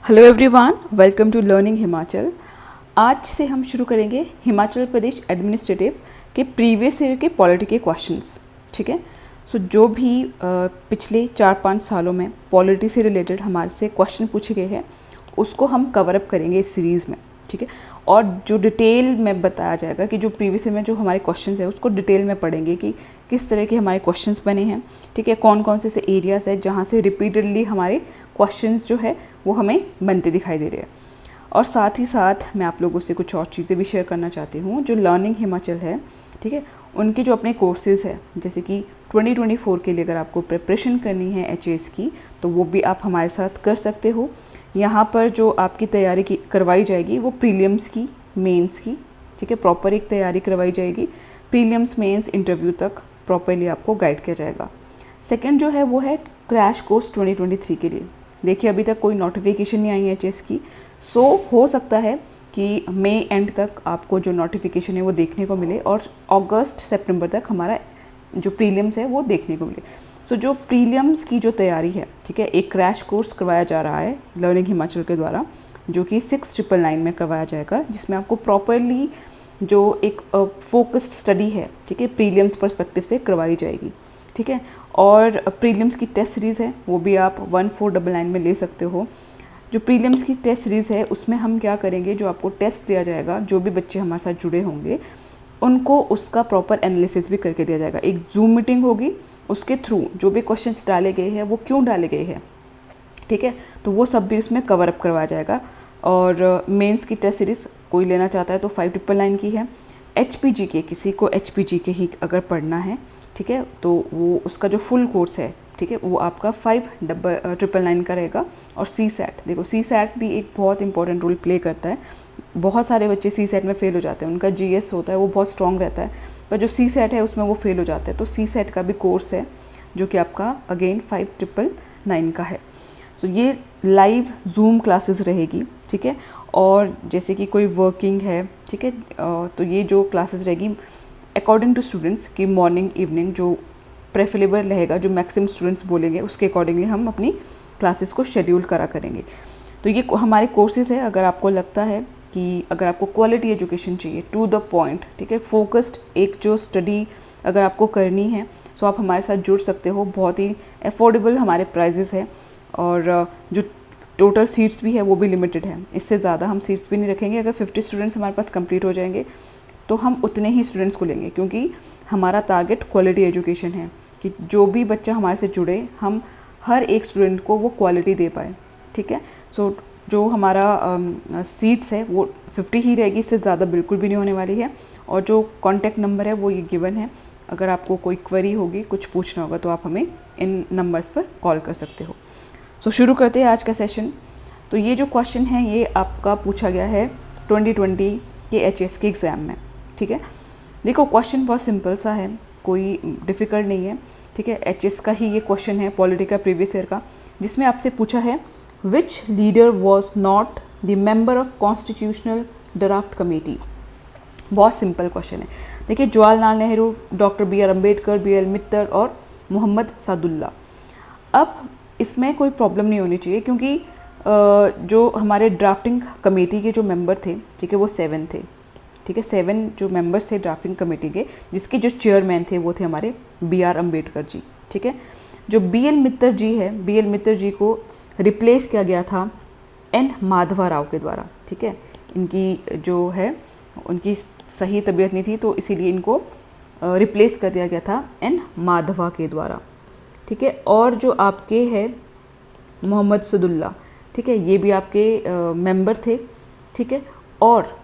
Hello everyone, welcome to learning Himachal. आज से हम शुरू करेंगे हिमाचल प्रदेश एडमिनिस्ट्रेटिव के प्रीवियस ईयर के पॉलिटी के क्वेश्चंस। ठीक है। सो जो भी पिछले 4-5 सालों में पॉलिटी से रिलेटेड हमारे से क्वेश्चन पूछे गए हैं उसको हम कवर अप करेंगे इस सीरीज़ में। ठीक है। और जो डिटेल में बताया जाएगा कि जो प्रीवियस ईयर में जो हमारे क्वेश्चंस है उसको डिटेल में पढ़ेंगे कि किस तरह के हमारे क्वेश्चंस बने हैं। ठीक है। कौन कौन से एरियाज़ है जहाँ से रिपीटेडली हमारे क्वेश्चंस जो है वो हमें बनते दिखाई दे रहे हैं। और साथ ही साथ मैं आप लोगों से कुछ और चीज़ें भी शेयर करना चाहती हूँ। जो लर्निंग हिमाचल है, ठीक है, उनके जो अपने कोर्सेज़ है, जैसे कि 2024 के लिए अगर आपको प्रिपरेशन करनी है एचएएस की तो वो भी आप हमारे साथ कर सकते हो। यहाँ पर जो आपकी तैयारी की करवाई जाएगी वो प्रीलिम्स की, मेंस की, ठीक है, प्रॉपर एक तैयारी करवाई जाएगी। प्रीलिम्स, मेंस, इंटरव्यू तक प्रॉपरली आपको गाइड किया जाएगा। सेकंड जो है वो है क्रैश कोर्स 2023 के लिए। देखिए अभी तक कोई नोटिफिकेशन नहीं आई है एचएस की, सो हो सकता है कि मई एंड तक आपको जो नोटिफिकेशन है वो देखने को मिले और अगस्त सितंबर तक हमारा जो प्रीलिम्स है वो देखने को मिले। सो जो प्रीलिम्स की जो तैयारी है, ठीक है, एक क्रैश कोर्स करवाया जा रहा है लर्निंग हिमाचल के द्वारा, जो कि 6999 में करवाया जाएगा, जिसमें आपको प्रॉपरली जो एक फोकस्ड स्टडी है, ठीक है, प्रीलिम्स पर्सपेक्टिव से करवाई जाएगी। ठीक है। और प्रीलिम्स की टेस्ट सीरीज़ है वो भी आप 1499 में ले सकते हो। जो प्रीलिम्स की टेस्ट सीरीज़ है उसमें हम क्या करेंगे, जो आपको टेस्ट दिया जाएगा, जो भी बच्चे हमारे साथ जुड़े होंगे उनको उसका प्रॉपर एनालिसिस भी करके दिया जाएगा। एक जूम मीटिंग होगी, उसके थ्रू जो भी क्वेश्चंस डाले गए हैं वो क्यों डाले गए हैं, ठीक है, तो वो सब भी उसमें कवर अप करवाया जाएगा। और मेंस की टेस्ट सीरीज़ कोई लेना चाहता है तो 5999 की है। एचपीजी के, किसी को एचपीजी के ही अगर पढ़ना है, ठीक है, तो वो उसका जो फुल कोर्स है, ठीक है, वो आपका 5999 का रहेगा। और सी सैट, देखो सी सैट भी एक बहुत इंपॉर्टेंट रोल प्ले करता है। बहुत सारे बच्चे सी सैट में फ़ेल हो जाते हैं, उनका जीएस होता है वो बहुत स्ट्रॉन्ग रहता है, पर जो सी सैट है उसमें वो फ़ेल हो जाते हैं। तो सी सैट का भी कोर्स है जो कि आपका अगेन 5999 का है। सो ये लाइव जूम क्लासेस रहेगी, ठीक है। और जैसे कि कोई वर्किंग है, ठीक है, तो ये जो क्लासेस रहेगी अकॉर्डिंग टू स्टूडेंट्स की मॉर्निंग इवनिंग जो प्रेफरेबल रहेगा, जो मैक्सिमम स्टूडेंट्स बोलेंगे उसके अकॉर्डिंगली हम अपनी क्लासेस को शेड्यूल करा करेंगे। तो ये हमारे कोर्सेज़ है। अगर आपको लगता है कि अगर आपको क्वालिटी एजुकेशन चाहिए, टू द पॉइंट, ठीक है, फोकस्ड एक जो स्टडी अगर आपको करनी है, सो आप हमारे साथ जुड़ सकते हो। बहुत ही अफोर्डेबल हमारे प्राइजेस है और जो टोटल सीट्स भी है वो भी लिमिटेड है। इससे ज़्यादा हम सीट्स भी नहीं रखेंगे। अगर 50 स्टूडेंट्स हमारे पास कंप्लीट हो जाएंगे तो हम उतने ही स्टूडेंट्स को लेंगे, क्योंकि हमारा टारगेट क्वालिटी एजुकेशन है कि जो भी बच्चा हमारे से जुड़े हम हर एक स्टूडेंट को वो क्वालिटी दे पाए। ठीक है। सो जो हमारा सीट्स है वो 50 ही रहेगी, इससे ज़्यादा बिल्कुल भी नहीं होने वाली है। और जो कॉन्टैक्ट नंबर है वो ये गिवन है। अगर आपको कोई क्वेरी होगी, कुछ पूछना होगा तो आप हमें इन नंबर्स पर कॉल कर सकते हो। सो शुरू करते हैं आज का सेशन। तो ये जो क्वेश्चन है ये आपका पूछा गया है 2020 के एचएस के एग्ज़ाम में। ठीक है। देखो क्वेश्चन बहुत सिंपल सा है, कोई डिफ़िकल्ट नहीं है। ठीक है। एचएस का ही ये क्वेश्चन है, पॉलिटी का प्रीवियस ईयर का, जिसमें आपसे पूछा है which leader was not the member of constitutional draft committee. बहुत सिंपल क्वेश्चन है। देखिए Jawaharlal Nehru, doctor B R Ambedkar, BL Mittar और मोहम्मद सादुल्ला। अब इसमें कोई प्रॉब्लम नहीं होनी चाहिए, क्योंकि जो हमारे ड्राफ्टिंग कमेटी के जो मेंबर थे, ठीक है, वो 7 थे। ठीक है, 7 जो मेंबर्स थे ड्राफ्टिंग कमेटी के, जिसके जो चेयरमैन थे वो थे हमारे BR अम्बेडकर जी। ठीक है। जो BL मित्तर जी है, BL मित्तर जी को रिप्लेस किया गया था N माधवा राव के द्वारा। ठीक है। इनकी जो है उनकी सही तबीयत नहीं थी तो इसीलिए इनको रिप्लेस कर दिया गया था N माधवा के द्वारा। ठीक है। और जो आपके है मोहम्मद सदुल्ला, ठीक है, ये भी आपके मेंबर थे। ठीक है। और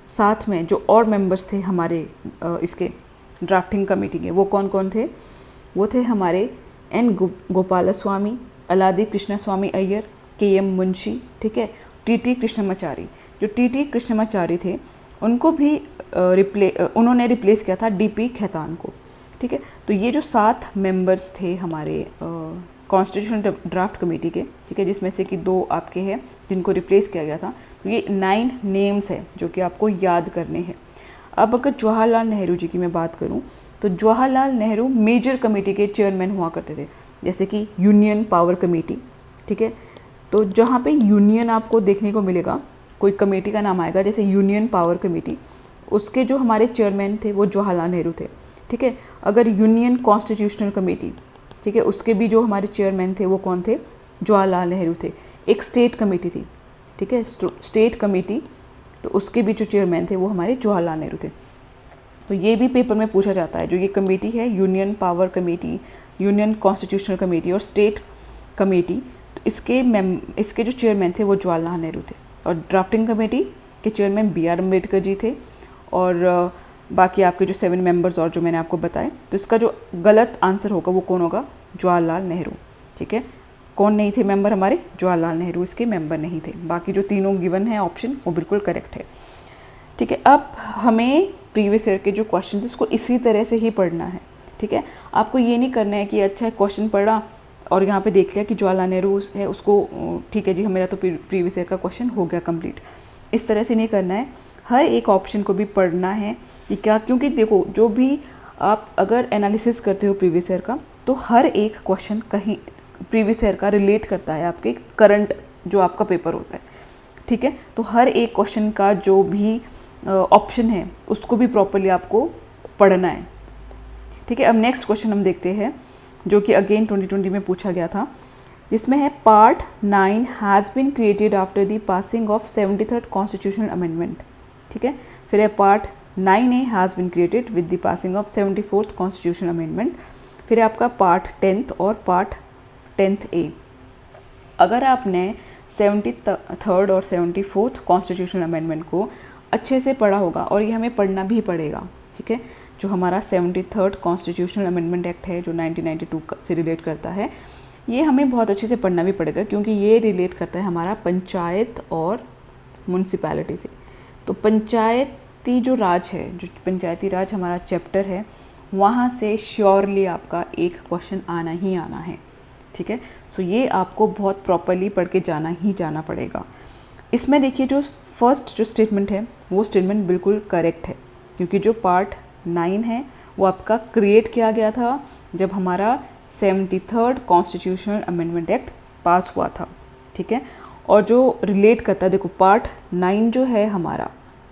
साथ में जो और मेंबर्स थे हमारे इसके ड्राफ्टिंग कमेटी के, वो कौन कौन थे? वो थे हमारे N गोपालस्वामी, अलादी कृष्णा स्वामी अय्यर, KM मुंशी, ठीक है, TT कृष्णमाचारी। जो TT कृष्णमाचारी थे उनको भी उन्होंने रिप्लेस किया था DP खेतान को। ठीक है। तो ये जो 7 मेंबर्स थे हमारे कॉन्स्टिट्यूशनल ड्राफ्ट कमेटी के, ठीक है, जिसमें से कि 2 आपके हैं जिनको रिप्लेस किया गया था। तो ये 9 नेम्स हैं जो कि आपको याद करने हैं। अब अगर जवाहरलाल नेहरू जी की मैं बात करूं तो जवाहरलाल नेहरू मेजर कमेटी के चेयरमैन हुआ करते थे, जैसे कि यूनियन पावर कमेटी, ठीक है, तो जहाँ पे यूनियन आपको देखने को मिलेगा, कोई कमेटी का नाम आएगा, जैसे यूनियन पावर कमेटी, उसके जो हमारे चेयरमैन थे वो जवाहरलाल नेहरू थे, ठीक है। अगर यूनियन कॉन्स्टिट्यूशनल कमेटी, ठीक है, उसके भी जो हमारे चेयरमैन थे वो कौन थे, जवाहरलाल नेहरू थे। एक स्टेट कमेटी थी, ठीक है, स्टेट कमेटी, तो उसके भी जो चेयरमैन थे वो हमारे जवाहरलाल नेहरू थे। तो ये भी पेपर में पूछा जाता है, जो ये कमेटी है, union power committee, union constitutional committee और स्टेट कमेटी, तो इसके जो चेयरमैन थे वो जवाहरलाल नेहरू थे। और ड्राफ्टिंग कमेटी के चेयरमैन बी.आर. अम्बेडकर जी थे। और बाकी आपके जो 7 मेंबर्स और जो मैंने आपको बताए, तो इसका जो गलत आंसर होगा वो कौन होगा, जवाहरलाल नेहरू, ठीक है। कौन नहीं थे मेंबर हमारे, जवाहरलाल नेहरू इसके मेंबर नहीं थे। बाकी जो तीनों गिवन है ऑप्शन वो बिल्कुल करेक्ट है, ठीक है। अब हमें प्रीवियस ईयर के जो क्वेश्चन थे उसको इसी तरह से ही पढ़ना है, ठीक है। आपको ये नहीं करना है कि अच्छा क्वेश्चन पढ़ा और यहाँ पे देख लिया कि जवाहरलाल नेहरू है, उसको ठीक है जी मेरा तो प्रीवियस ईयर का क्वेश्चन हो गया कंप्लीट, इस तरह से नहीं करना है। हर एक ऑप्शन को भी पढ़ना है कि क्या, क्योंकि देखो जो भी आप अगर एनालिसिस करते हो प्रीवियस ईयर का, तो हर एक क्वेश्चन कहीं प्रीवियस ईयर का रिलेट करता है आपके करंट जो आपका पेपर होता है, ठीक है। तो हर एक क्वेश्चन का जो भी ऑप्शन है उसको भी प्रॉपर्ली आपको पढ़ना है, ठीक है। अब नेक्स्ट क्वेश्चन हम देखते हैं, जो कि अगेन 2020 में पूछा गया था, जिसमें है part 9 has been created after the passing of 73rd constitutional amendment, ठीक है। फिर है part 9A has been created with the passing of 74th constitutional amendment. फिर है आपका पार्ट 10th और पार्ट 10th A। अगर आपने 73rd और 74th कॉन्स्टिट्यूशनल अमेंडमेंट को अच्छे से पढ़ा होगा, और ये हमें पढ़ना भी पड़ेगा, ठीक है। जो हमारा 73rd कॉन्स्टिट्यूशनल अमेंडमेंट एक्ट है जो 1992 से रिलेट करता है, ये हमें बहुत अच्छे से पढ़ना भी पड़ेगा, क्योंकि ये रिलेट करता है हमारा पंचायत और म्यूनसिपैलिटी से। तो पंचायती जो राज है, जो पंचायती राज हमारा चैप्टर है, वहाँ से श्योरली आपका एक क्वेश्चन आना ही आना है, ठीक है। सो ये आपको बहुत प्रॉपरली पढ़ के जाना ही जाना पड़ेगा। इसमें देखिए जो फर्स्ट जो स्टेटमेंट है वो स्टेटमेंट बिल्कुल करेक्ट है, क्योंकि जो पार्ट 9 है वो आपका क्रिएट किया गया था जब हमारा 73rd कॉन्स्टिट्यूशनल अमेंडमेंट एक्ट पास हुआ था, ठीक है। और जो रिलेट करता है, देखो पार्ट 9 जो है हमारा,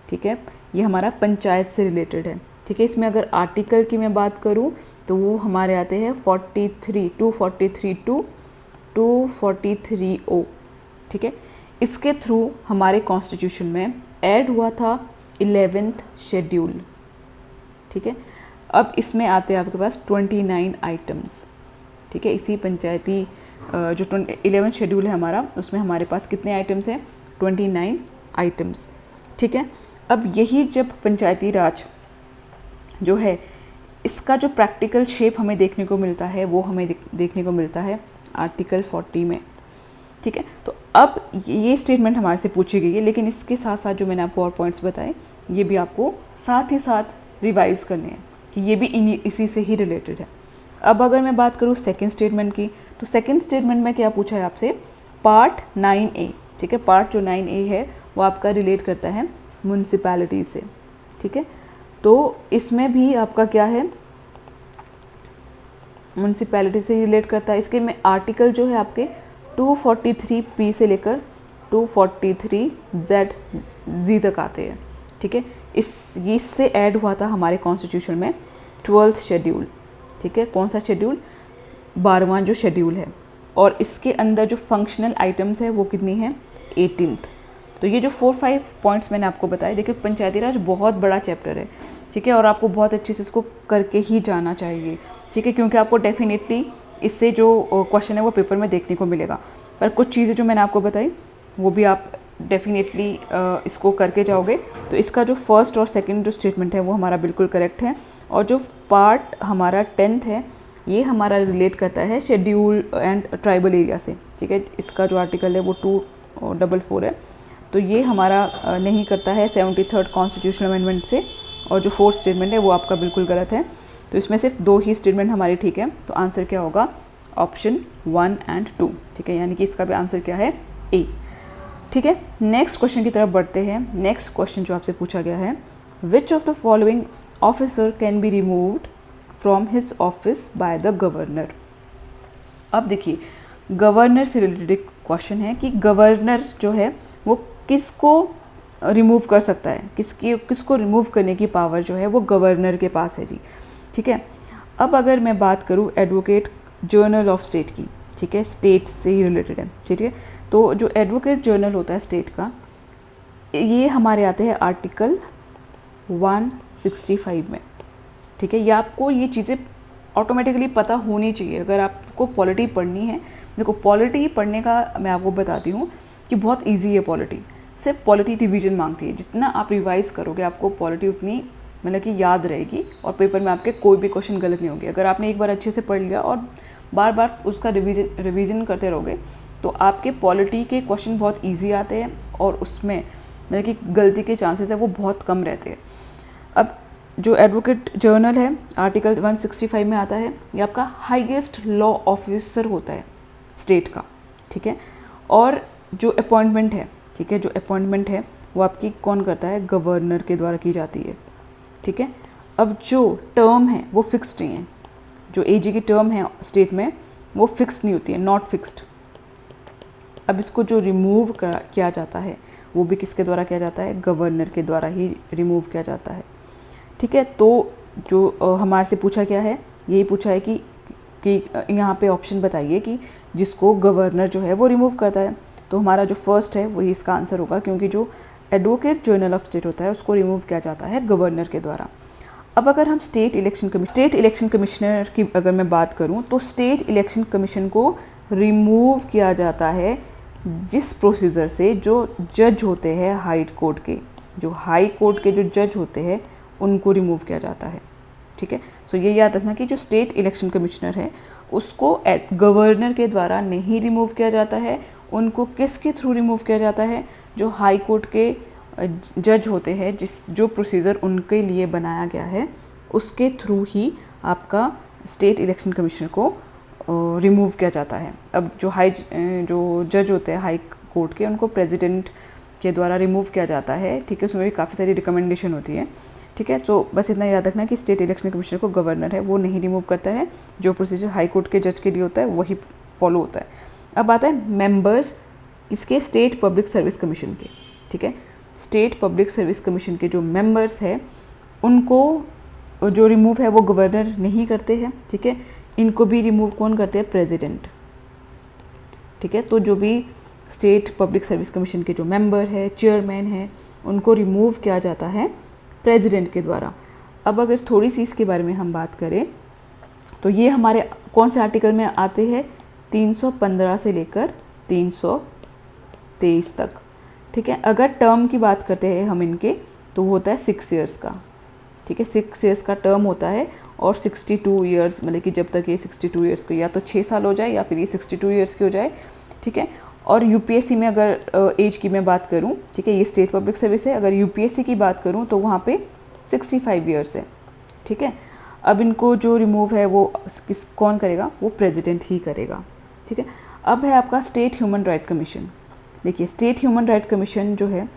ठीक है, ये हमारा पंचायत से रिलेटेड है, ठीक है। इसमें अगर आर्टिकल की मैं बात करूँ तो वो हमारे आते हैं 43, 243 टू 243O, ठीक है। इसके थ्रू हमारे कॉन्स्टिट्यूशन में ऐड हुआ था 11th शेड्यूल, ठीक है। अब इसमें आते हैं आपके पास 29 आइटम्स, ठीक है। इसी पंचायती जो 11th शेड्यूल है हमारा, उसमें हमारे पास कितने आइटम्स हैं, 29 आइटम्स, ठीक है। अब यही जब पंचायती राज जो है, इसका जो प्रैक्टिकल शेप हमें देखने को मिलता है वो हमें देखने को मिलता है आर्टिकल 40 में, ठीक है। तो अब ये स्टेटमेंट हमारे से पूछी गई है, लेकिन इसके साथ साथ जो मैंने आपको और पॉइंट्स बताए, ये भी आपको साथ ही साथ रिवाइज करने हैं कि ये भी इसी से ही रिलेटेड है। अब अगर मैं बात करूँ सेकंड स्टेटमेंट की, तो सेकंड स्टेटमेंट में क्या पूछा है आपसे, पार्ट 9A, ठीक है। पार्ट जो 9A है वो आपका रिलेट करता है म्यूनसिपैलिटी से, ठीक है। तो इसमें भी आपका क्या है, म्यूनसिपैलिटी से रिलेट करता है। इसके में आर्टिकल जो है आपके 243P से लेकर 243Z तक आते हैं, ठीक है। इससे ऐड हुआ था हमारे कॉन्स्टिट्यूशन में 12th शेड्यूल, ठीक है। कौन सा शेड्यूल, 12वां जो शेड्यूल है। और इसके अंदर जो फंक्शनल आइटम्स है वो कितनी है, 18th। तो ये जो 4-5 पॉइंट्स मैंने आपको बताए, देखिए पंचायती राज बहुत बड़ा चैप्टर है, ठीक है। और आपको बहुत अच्छे से इसको करके ही जाना चाहिए, ठीक है, क्योंकि आपको डेफिनेटली इससे जो क्वेश्चन है वो पेपर में देखने को मिलेगा। पर कुछ चीज़ें जो मैंने आपको बताई वो भी आप डेफिनेटली इसको करके जाओगे, तो इसका जो फर्स्ट और सेकंड जो स्टेटमेंट है वो हमारा बिल्कुल करेक्ट है। और जो पार्ट हमारा 10th है, ये हमारा रिलेट करता है शेड्यूल एंड ट्राइबल एरिया से, ठीक है। इसका जो आर्टिकल है वो 244 है, तो ये हमारा नहीं करता है 73rd कॉन्स्टिट्यूशनल अमेंडमेंट से। और जो फोर्थ स्टेटमेंट है वो आपका बिल्कुल गलत है। तो इसमें सिर्फ 2 ही स्टेटमेंट हमारे ठीक है, तो आंसर क्या होगा, ऑप्शन 1 एंड 2, ठीक है। यानी कि इसका भी आंसर क्या है, ए, ठीक है। नेक्स्ट क्वेश्चन की तरफ बढ़ते हैं। नेक्स्ट क्वेश्चन जो आपसे पूछा गया है, which of the following officer can be removed from his office by the governor. अब देखिए गवर्नर से रिलेटेड क्वेश्चन है कि गवर्नर जो है वो किसको रिमूव कर सकता है, किसको रिमूव करने की पावर जो है वो गवर्नर के पास है जी। ठीक है, अब अगर मैं बात करूँ एडवोकेट जर्नल ऑफ स्टेट की, ठीक है, स्टेट से ही रिलेटेड है, ठीक है। तो जो एडवोकेट जर्नल होता है स्टेट का, ये हमारे आते हैं आर्टिकल 165 में, ठीक है। ये आपको ये चीज़ें ऑटोमेटिकली पता होनी चाहिए अगर आपको पॉलिटी पढ़नी है। देखो पॉलिटी पढ़ने का मैं आपको बताती हूँ कि बहुत इजी है पॉलिटी, सिर्फ पॉलिटी रिवीजन मांगती है। जितना आप रिवाइज़ करोगे आपको पॉलिटी उतनी मतलब कि याद रहेगी और पेपर में आपके कोई भी क्वेश्चन गलत नहीं होंगे। अगर आपने एक बार अच्छे से पढ़ लिया और बार बार उसका रिवीजन करते रहोगे तो आपके पॉलिटी के क्वेश्चन बहुत ईजी आते हैं और उसमें मतलब कि गलती के चांसेस है वो बहुत कम रहते हैं। अब जो एडवोकेट जर्नल है आर्टिकल 165 में आता है, ये आपका हाईएस्ट लॉ ऑफिसर होता है स्टेट का, ठीक है। और जो अपॉइंटमेंट है, ठीक है, जो अपॉइंटमेंट है वो आपकी कौन करता है, गवर्नर के द्वारा की जाती है, ठीक है। अब जो टर्म है वो फिक्स्ड नहीं है, जो एजी की टर्म है स्टेट में वो फिक्स्ड नहीं होती है, नॉट फिक्स्ड। अब इसको जो रिमूव किया जाता है वो भी किसके द्वारा किया जाता है, गवर्नर के द्वारा ही रिमूव किया जाता है, ठीक है। तो जो हमारे से पूछा क्या है, यही पूछा है कि यहाँ पे ऑप्शन बताइए कि जिसको गवर्नर जो है वो रिमूव करता है। तो हमारा जो फर्स्ट है वही इसका आंसर होगा, क्योंकि जो एडवोकेट जर्नल ऑफ स्टेट होता है उसको रिमूव किया जाता है गवर्नर के द्वारा। अब अगर हम स्टेट इलेक्शन कमिश्नर की अगर मैं बात करूं तो स्टेट इलेक्शन कमीशन को रिमूव किया जाता है जिस प्रोसीजर से जो जज होते हैं हाई कोर्ट के, जो हाई कोर्ट के जो जज होते हैं उनको रिमूव किया जाता है, ठीक है। सो ये याद रखना कि जो स्टेट इलेक्शन कमिश्नर है उसको गवर्नर के द्वारा नहीं रिमूव किया जाता है, उनको किसके थ्रू रिमूव किया जाता है, जो हाई कोर्ट के जज होते हैं, जो प्रोसीजर उनके लिए बनाया गया है उसके थ्रू ही आपका स्टेट इलेक्शन कमिश्नर को रिमूव किया जाता है। अब जो जज होते हैं हाई कोर्ट के उनको प्रेसिडेंट के द्वारा रिमूव किया जाता है, ठीक है। उसमें भी काफ़ी सारी रिकमेंडेशन होती है, ठीक है। तो बस इतना याद रखना कि स्टेट इलेक्शन कमिश्नर को गवर्नर है वो नहीं रिमूव करता है, जो प्रोसीजर हाई कोर्ट के जज के लिए होता है वही फॉलो होता है। अब आता है मेंबर्स इसके स्टेट पब्लिक सर्विस कमीशन के, ठीक है। स्टेट पब्लिक सर्विस कमीशन के जो मेंबर्स हैं उनको जो रिमूव है वो गवर्नर नहीं करते हैं, ठीक है। इनको भी रिमूव कौन करते हैं, प्रेसिडेंट, ठीक है। तो जो भी स्टेट पब्लिक सर्विस कमीशन के जो मेंबर है, चेयरमैन है, उनको रिमूव किया जाता है प्रेसिडेंट के द्वारा। अब अगर थोड़ी सी इसके बारे में हम बात करें तो ये हमारे कौन से आर्टिकल में आते हैं, 315 से लेकर 323 तक, ठीक है। अगर टर्म की बात करते हैं हम इनके तो वो होता है 6 ईयर्स का, ठीक है। 6 ईयर्स का टर्म होता है और 62 ईयर्स मतलब कि जब तक ये 62 ईयर्स को या तो 6 साल हो जाए या फिर ये 62 ईयर्स की हो जाए, ठीक है। और यूपीएससी में अगर एज की मैं बात करूं, ठीक है, ये स्टेट पब्लिक सर्विस है, अगर यूपीएससी की बात करूं तो वहाँ पे 65 ईयर्स है, ठीक है। अब इनको जो रिमूव है वो कौन करेगा, वो प्रेसिडेंट ही करेगा, ठीक है। अब है आपका स्टेट ह्यूमन राइट कमीशन। देखिए स्टेट ह्यूमन राइट कमीशन जो है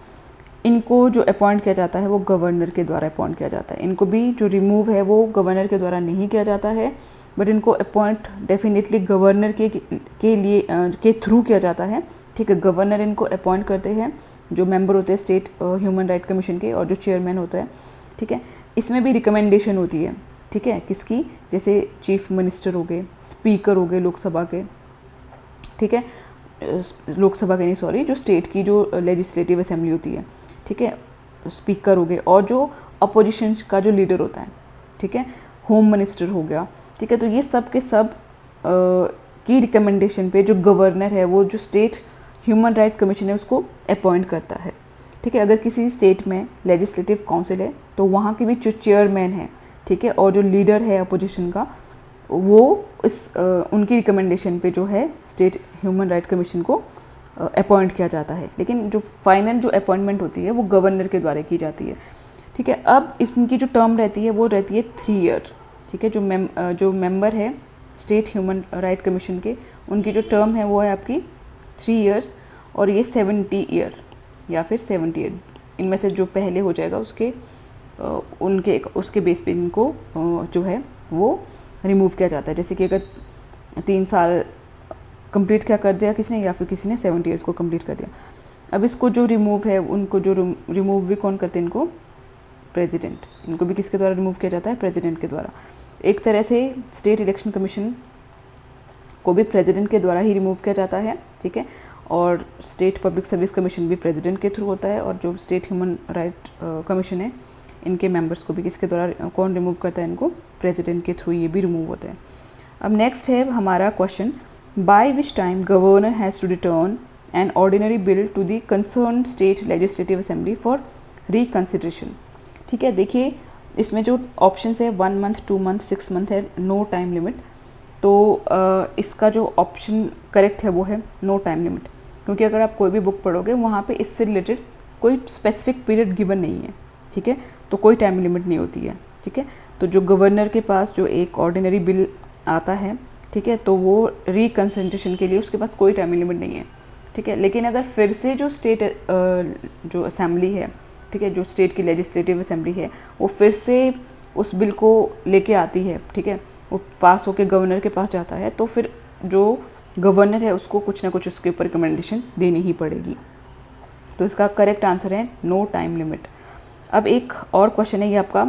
इनको जो अपॉइंट किया जाता है वो गवर्नर के द्वारा अपॉइंट किया जाता है। इनको भी जो रिमूव है वो गवर्नर के द्वारा नहीं किया जाता है, बट इनको अपॉइंट डेफिनेटली गवर्नर के थ्रू किया जाता है, ठीक है। गवर्नर इनको अपॉइंट करते हैं, जो मेंबर होते हैं स्टेट ह्यूमन राइट कमीशन के और जो चेयरमैन होता है, ठीक है। इसमें भी रिकमेंडेशन होती है, ठीक है, किसकी, जैसे चीफ मिनिस्टर हो गए, स्पीकर हो गए लोकसभा के, ठीक है, लोकसभा के नहीं सॉरी, जो स्टेट की जो लेजिस्लेटिव असेंबली होती है, ठीक है, स्पीकर हो गए, और जो अपोजिशन का जो लीडर होता है, ठीक है, होम मिनिस्टर हो गया, ठीक है। तो ये सब के सब की रिकमेंडेशन पे जो गवर्नर है वो जो स्टेट ह्यूमन राइट कमीशन है उसको अपॉइंट करता है, ठीक है। अगर किसी स्टेट में लेजिस्लेटिव काउंसिल है तो वहाँ की भी जो चेयरमैन है, ठीक है, और जो लीडर है अपोजिशन का वो उनकी रिकमेंडेशन पे जो है स्टेट ह्यूमन राइट कमीशन को अपॉइंट किया जाता है, लेकिन जो फाइनल जो अपॉइंटमेंट होती है वो गवर्नर के द्वारा की जाती है, ठीक है। अब इनकी जो टर्म रहती है वो रहती है 3 ईयर, ठीक है। जो मेंबर है स्टेट ह्यूमन राइट कमीशन के उनकी जो टर्म है वो है आपकी 3 ईयर्स, और ये 70 ईयर या फिर 70 ईयर इनमें से जो पहले हो जाएगा उसके बेस पे इनको जो है वो रिमूव किया जाता है। जैसे कि अगर 3 साल कंप्लीट क्या कर दिया किसी ने, या फिर किसी ने 70 ईयर्स को कंप्लीट कर दिया। अब इसको जो रिमूव है, उनको जो रिमूव भी कौन करते हैं, इनको प्रेसिडेंट, इनको भी किसके द्वारा रिमूव किया जाता है, प्रेसिडेंट के द्वारा। एक तरह से स्टेट इलेक्शन कमीशन को भी प्रेसिडेंट के द्वारा ही रिमूव किया जाता है, ठीक है। और स्टेट पब्लिक सर्विस कमीशन भी प्रेसिडेंट के थ्रू होता है, और जो स्टेट ह्यूमन राइट कमीशन है, इनके मेंबर्स को भी किसके द्वारा कौन रिमूव करता है, इनको प्रेसिडेंट के थ्रू ये भी रिमूव होते हैं। अब नेक्स्ट है हमारा question, by which time governor has to return an ordinary bill to the concern state legislative assembly for reconsideration. ठीक है, देखिए इसमें जो ऑप्शन है 1 मंथ, 2 मंथ, 6 मंथ है, नो टाइम लिमिट। तो इसका जो ऑप्शन करेक्ट है वो है नो टाइम लिमिट, क्योंकि अगर आप कोई भी बुक पढ़ोगे वहाँ पे इससे रिलेटेड कोई स्पेसिफिक पीरियड गिवन नहीं है, ठीक है, तो कोई टाइम लिमिट नहीं होती है, ठीक है। तो जो गवर्नर के पास जो एक ऑर्डिनरी बिल आता है, ठीक है, तो वो रिकन्सिडरेशन के लिए उसके पास कोई टाइम लिमिट नहीं है, ठीक है। लेकिन अगर फिर से जो स्टेट जो असेंबली है, ठीक है, जो स्टेट की लेजिस्लेटिव असेंबली है, वो फिर से उस बिल को लेके आती है, ठीक है, वो पास होके गवर्नर के पास जाता है, तो फिर जो गवर्नर है उसको कुछ ना कुछ उसके ऊपर रिकमेंडेशन देनी ही पड़ेगी। तो इसका करेक्ट आंसर है नो टाइम लिमिट। अब एक और क्वेश्चन है, ये आपका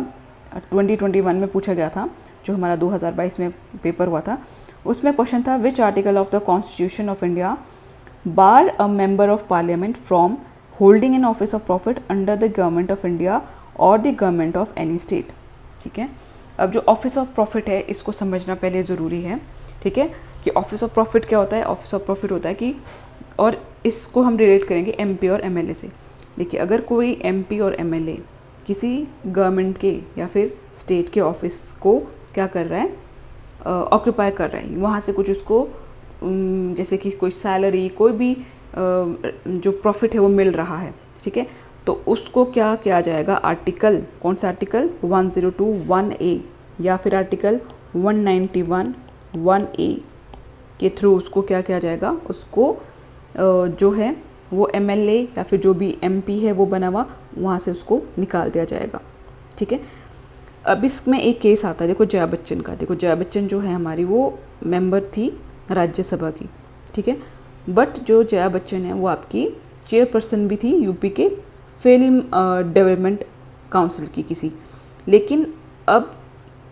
2021 में पूछा गया था, जो हमारा 2022 में पेपर हुआ था। उसमें क्वेश्चन था, which article of the constitution of India bar a member of parliament from holding an office of profit under the government of India और the government of any state. ठीक है, अब जो ऑफिस ऑफ प्रॉफिट है इसको समझना पहले ज़रूरी है, ठीक है, कि ऑफिस ऑफ प्रॉफिट क्या होता है। ऑफिस ऑफ प्रॉफिट होता है कि, और इसको हम रिलेट करेंगे एमपी और एमएलए से। देखिए, अगर कोई एमपी और एमएलए किसी गवर्नमेंट के या फिर स्टेट के ऑफिस को क्या कर रहा है, ऑक्यूपाई कर रहा है, वहाँ से कुछ उसको जैसे कि कोई सैलरी, कोई भी जो प्रॉफिट है वो मिल रहा है, ठीक है, तो उसको क्या किया जाएगा, आर्टिकल, कौन सा आर्टिकल, 1021A या फिर आर्टिकल 191(1)A के थ्रू उसको क्या किया जाएगा, उसको जो है वो एमएलए या फिर जो भी एमपी है वो बना हुआ, वहाँ से उसको निकाल दिया जाएगा, ठीक है। अब इसमें एक केस आता है, देखो जया बच्चन का। देखो जया बच्चन जो है हमारी, वो मेंबर थी राज्यसभा की, ठीक है, बट जो जया बच्चन है वो आपकी चेयरपर्सन भी थी यूपी के फिल्म डेवलपमेंट काउंसिल की किसी। लेकिन अब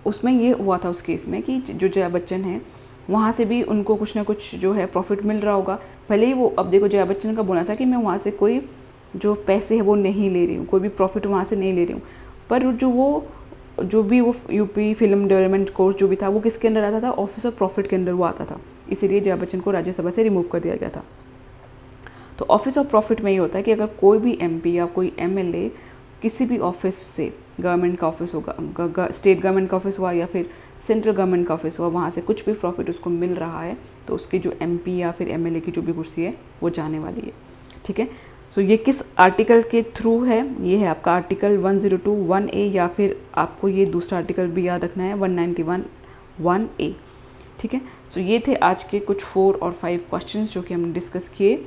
उसमें ये हुआ था उस केस में कि जो जया बच्चन है वहाँ से भी उनको कुछ ना कुछ जो है प्रॉफिट मिल रहा होगा, भले ही वो, अब देखो जया बच्चन का बोला था कि मैं वहाँ से कोई जो पैसे है वो नहीं ले रही हूँ, कोई भी प्रॉफिट वहाँ से नहीं ले रही हूँ, पर जो भी वो यूपी फिल्म डेवलपमेंट कोर्स जो भी था वो किसके अंदर आता था, ऑफिस ऑफ प्रॉफिट के अंदर वो आता था, इसीलिए जया बच्चन को राज्यसभा से रिमूव कर दिया गया था। तो ऑफिस ऑफ प्रॉफिट में ये होता है कि अगर कोई भी एमपी या कोई एमएलए किसी भी ऑफिस से, गवर्नमेंट का ऑफिस होगा, स्टेट गवर्नमेंट का ऑफिस हुआ या फिर सेंट्रल गवर्नमेंट का ऑफिस हुआ, वहाँ से कुछ भी प्रॉफिट उसको मिल रहा है, तो उसकी जो एमपी या फिर एमएलए की जो भी कुर्सी है वो जाने वाली है, ठीक है। सो ये किस आर्टिकल के थ्रू है, ये है आपका आर्टिकल 1021A, या फिर आपको ये दूसरा आर्टिकल भी याद रखना है 191(1)A, ठीक है। सो ये थे आज के कुछ 4 और 5 क्वेश्चंस जो कि हमने डिस्कस किए।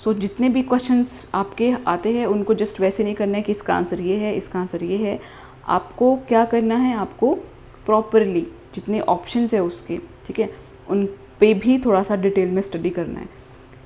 सो जितने भी क्वेश्चंस आपके आते हैं उनको जस्ट वैसे नहीं करना है कि इसका आंसर ये है, इसका आंसर ये है। आपको क्या करना है, आपको प्रॉपरली जितने ऑप्शंस है उसके, ठीक है, उन पे भी थोड़ा सा डिटेल में स्टडी करना है।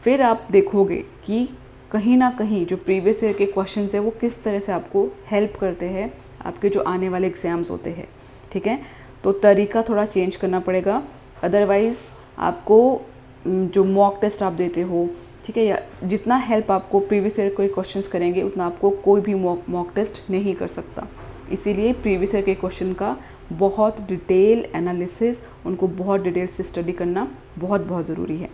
फिर आप देखोगे कि कहीं ना कहीं जो प्रीवियस ईयर के क्वेश्चंस है वो किस तरह से आपको हेल्प करते हैं आपके जो आने वाले एग्ज़ाम्स होते हैं, ठीक है। तो तरीका थोड़ा चेंज करना पड़ेगा, अदरवाइज़ आपको जो मॉक टेस्ट आप देते हो, ठीक है, या जितना हेल्प आपको प्रीवियस ईयर कोई क्वेश्चंस करेंगे उतना आपको कोई भी मॉक टेस्ट नहीं कर सकता। इसीलिए प्रीवियस ईयर के क्वेश्चन का बहुत डिटेल एनालिसिस, उनको बहुत डिटेल से स्टडी करना बहुत ज़रूरी है,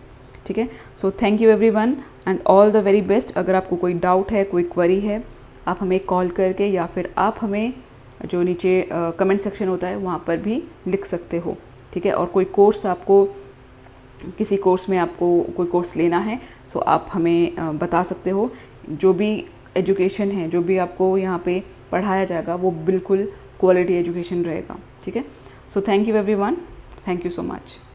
ठीक है। So thank you everyone and all the very best. अगर आपको कोई डाउट है, कोई क्वेरी है, आप हमें कॉल करके या फिर आप हमें जो नीचे कमेंट सेक्शन होता है वहाँ पर भी लिख सकते हो, ठीक है। और कोई कोर्स आपको, किसी कोर्स में आपको कोई कोर्स लेना है, सो आप हमें बता सकते हो। जो भी एजुकेशन है, जो भी आपको यहाँ पे पढ़ाया जाएगा वो बिल्कुल क्वालिटी एजुकेशन रहेगा, ठीक है। So thank you everyone, thank you so much.